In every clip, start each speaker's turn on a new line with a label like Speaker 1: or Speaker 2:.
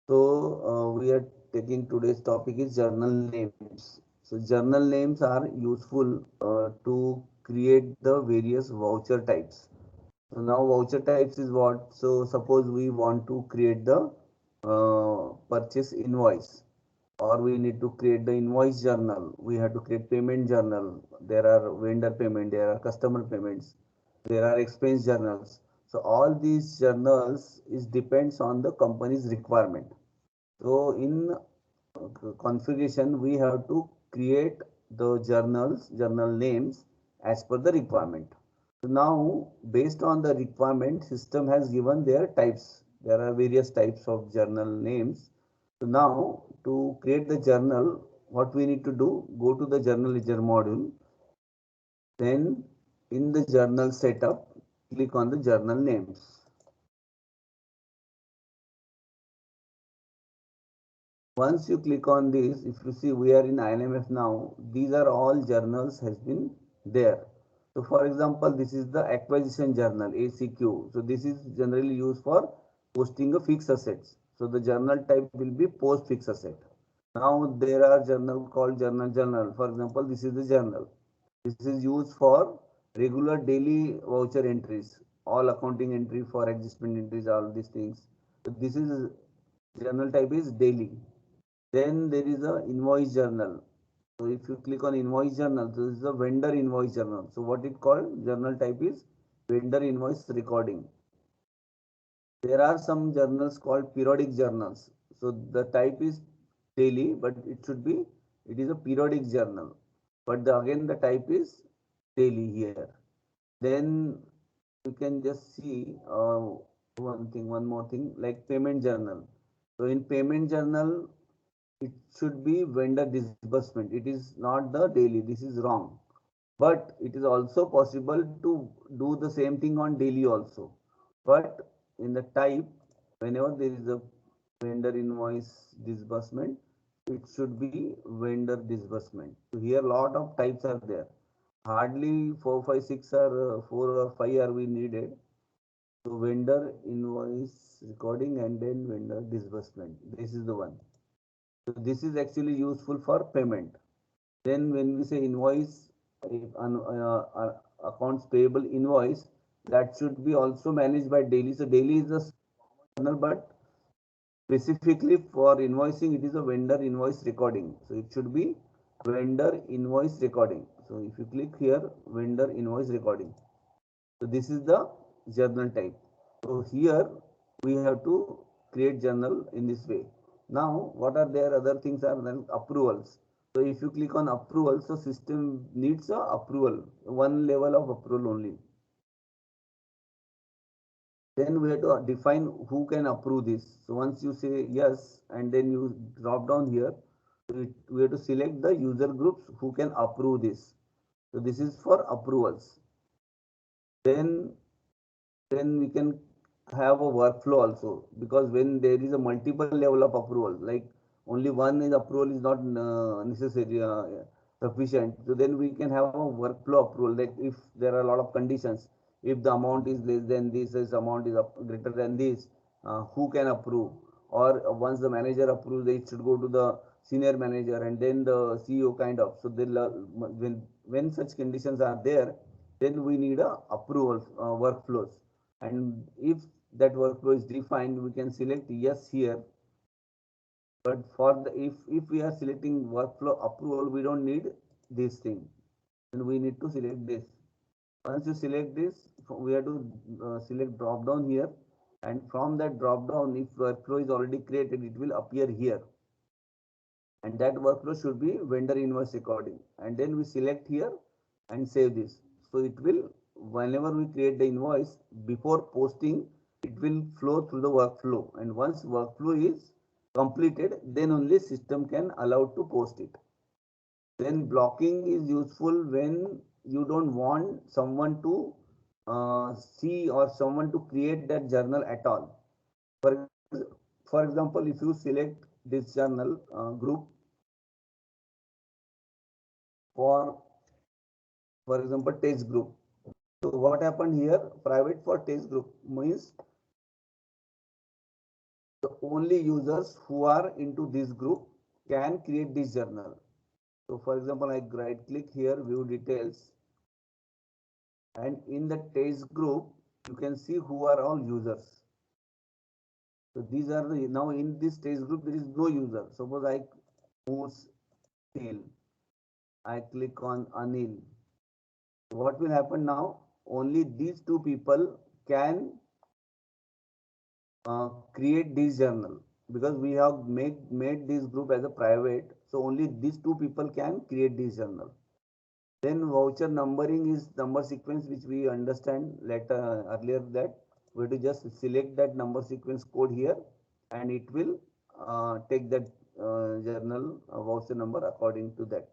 Speaker 1: So we are taking today's topic is journal names. So journal names are useful to create the various voucher types. So now voucher types is what? So suppose we want to create the purchase invoice, or we need to create the invoice journal. We have to create payment journal. There are vendor payment, there are customer payments, there are expense journals. So all these journals is depends on the company's requirement. So in configuration, we have to create the journal names as per the requirement. So now, based on the requirement, system has given their types. There are various types of journal names. So now, to create the journal, what we need to do, go to the journal ledger module. Then in the journal setup, click on the journal names. Once you click on this, if you see we are in INMF now, these are all journals has been there. So for example, this is the acquisition journal ACQ. So this is generally used for posting a fixed assets. So the journal type will be post fixed asset. Now there are journal called journal. For example, this is the journal. This is used for regular daily voucher entries, all accounting entry for adjustment entries, all these things. So this is journal type is daily. Then there is a invoice journal. So if you click on invoice journal, this is a vendor invoice journal. So what it called? Journal type is vendor invoice recording. There are some journals called periodic journals. So the type is daily, but it is a periodic journal. But again the type is daily here. Then you can just see one more thing like payment journal. So in payment journal, it should be vendor disbursement. It is not the daily. This is wrong. But it is also possible to do the same thing on daily also. But in the type, whenever there is a vendor invoice disbursement, it should be vendor disbursement. So here a lot of types are there. Hardly 4, 5, 6 or 4 or 5 are we needed. So vendor invoice recording and then vendor disbursement. This is the one. So this is actually useful for payment. Then when we say invoice, if accounts payable invoice, that should be also managed by daily. So daily is a journal, but specifically for invoicing, it is a vendor invoice recording. So it should be vendor invoice recording. So if you click here, vendor invoice recording. So this is the journal type. So here we have to create journal in this way. Now what are there other things are then approvals. So if you click on approval, so system needs a approval, one level of approval only. Then we have to define who can approve this. So once you say yes and then you drop down here, we have to select the user groups who can approve this. So this is for approvals. Then then we can have a workflow also, because when there is a multiple level of approval, like only one is approval is not necessary sufficient. So then we can have a workflow approval, like if there are a lot of conditions, if the amount is less than this amount is greater than this, who can approve, or once the manager approves, it should go to the senior manager and then the CEO kind of. So when such conditions are there, then we need a approval workflows. And if that workflow is defined, we can select yes here. But for the if we are selecting workflow approval, we don't need this thing, and we need to select this. Once you select this, we have to select drop down here, and from that drop down, if workflow is already created, it will appear here, and that workflow should be vendor invoice recording. And then we select here and save this. So it will, whenever we create the invoice, before posting, it will flow through the workflow, and once workflow is completed, then only system can allow to post it. Then blocking is useful when you don't want someone to see or someone to create that journal at all. For example, if you select this journal group for example test group. So what happened here, private for test group means the only users who are into this group can create this journal. So for example, I right click here, view details, and in the test group, you can see who are all users. So these are the, now in this test group, there is no user. Suppose I move Steel, I click on Anil. What will happen now? Only these two people can create this journal, because we have made this group as a private, so only these two people can create this journal. Then voucher numbering is number sequence, which we understand later earlier, that we have to just select that number sequence code here, and it will take that journal voucher number according to that.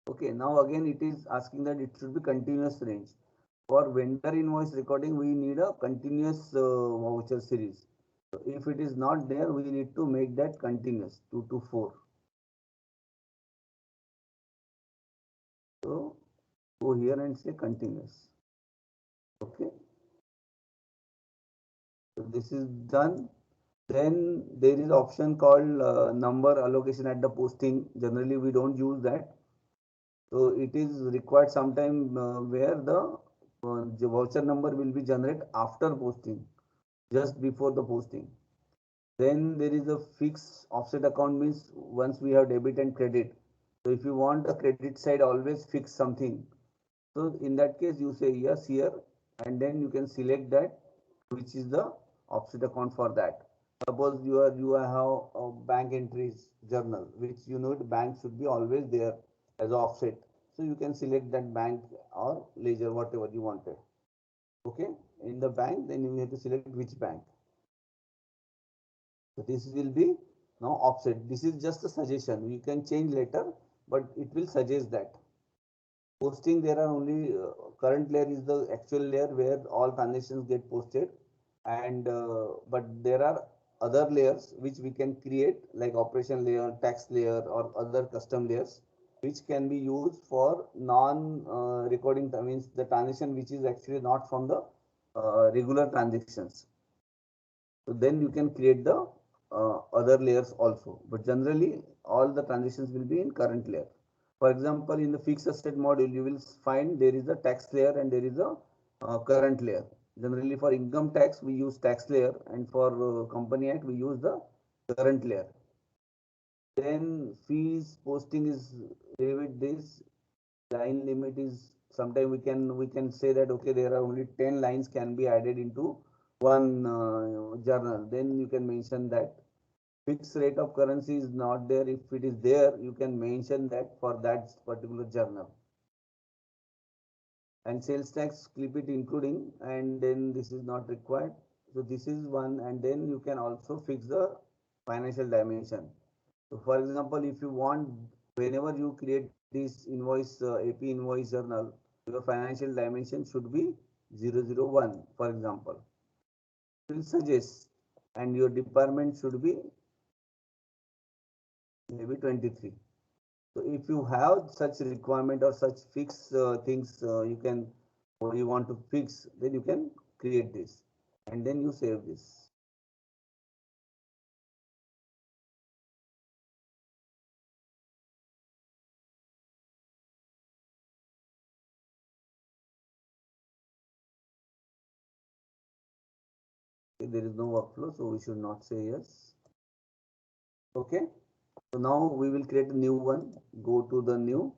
Speaker 1: Okay, now again it is asking that it should be continuous range. For vendor invoice recording, we need a continuous voucher series. So if it is not there, we need to make that continuous 2 to 4. So go here and say continuous. Okay. So this is done. Then there is option called number allocation at the posting. Generally, we don't use that. So it is required sometime where the voucher number will be generated after posting, just before the posting. Then there is a fixed offset account, means once we have debit and credit. So if you want a credit side, always fix something. So in that case, you say yes here, and then you can select that which is the offset account for that. Suppose you have a bank entries journal, which you know the bank should be always there as offset. So you can select that bank or ledger, whatever you wanted. Okay, in the bank, then you have to select which bank. So this will be now offset. This is just a suggestion. You can change later, but it will suggest that. Posting, there are only current layer is the actual layer where all transactions get posted, and but there are other layers which we can create, like operation layer, tax layer, or other custom layers, which can be used for non recording, means the transaction which is actually not from the regular transactions. So then you can create the other layers also, but generally all the transitions will be in current layer. For example, in the fixed asset module, you will find there is a tax layer and there is a current layer. Generally for income tax, we use tax layer, and for company act, we use the current layer. Then fees posting is with this line limit is, sometimes we can say that okay, there are only 10 lines can be added into one journal. Then you can mention that fixed rate of currency is not there. If it is there, you can mention that for that particular journal. And sales tax, clip it including, and then this is not required. So this is one, and then you can also fix the financial dimension. So for example, if you want, whenever you create this invoice AP invoice journal, your financial dimension should be 001, for example. It will suggest, and your department should be maybe 23. So if you have such requirement or such fixed things, you can, or you want to fix, then you can create this, and then you save this. Okay, there is no workflow, so we should not say yes. Okay, so now we will create a new one. Go to the new,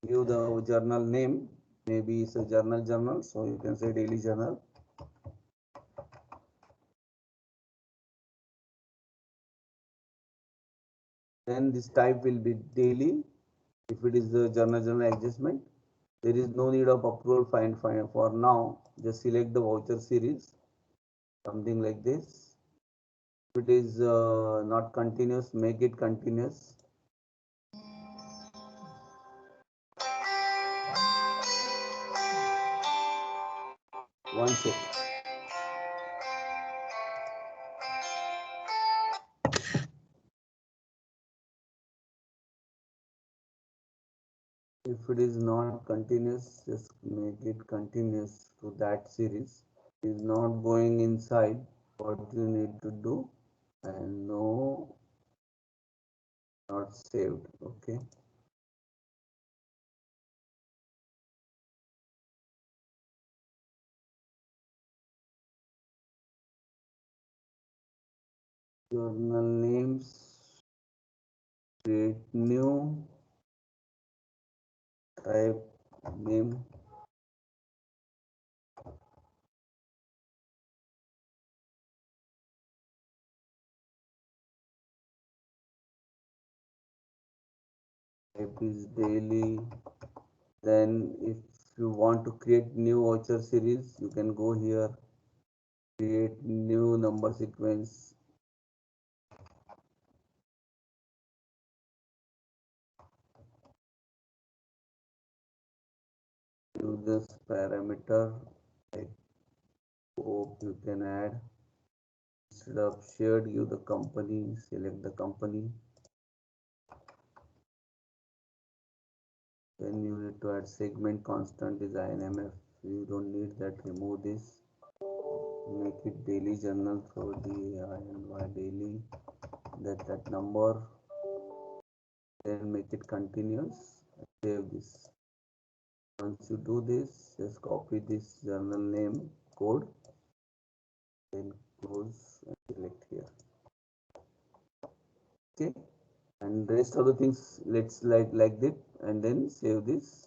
Speaker 1: give the journal name. Maybe it's a journal, so you can say daily journal. Then this type will be daily. If it is the journal adjustment, there is no need of approval find for now. Just select the voucher series, something like this. If it is not continuous, make it continuous. One second. If it is not continuous, just make it continuous to that series. is not going inside, what you need to do, and no, not saved. Okay, journal names, create new, type name, type is daily. Then if you want to create new voucher series, you can go here, create new number sequence, use this parameter like hope you can add. Instead of shared, give the company, select the company. Then you need to add segment constant is INMF. You don't need that, remove this. Make it daily journal, so DAINY daily, that number. Then make it continuous. Save this. Once you do this, just copy this journal name code, then close and select here. Okay, and rest of the things let's like that, and then save this.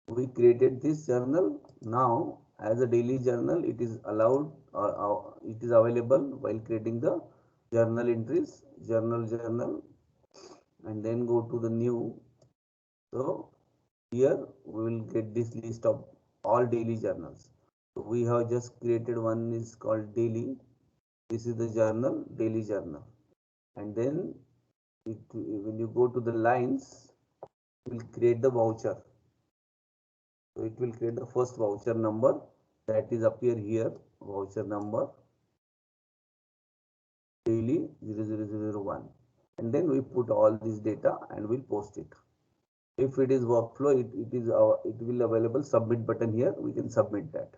Speaker 1: We created this journal. Now as a daily journal, it is allowed, or it is available while creating the journal entries, journal, and then go to the new. So here we will get this list of all daily journals. So we have just created one is called daily. This is the journal, daily journal, and then when you go to the lines, it will create the voucher. So it will create the first voucher number, that is appear here, voucher number daily 00001, and then we put all this data and we'll post it. If it is workflow, it will available submit button here, we can submit that.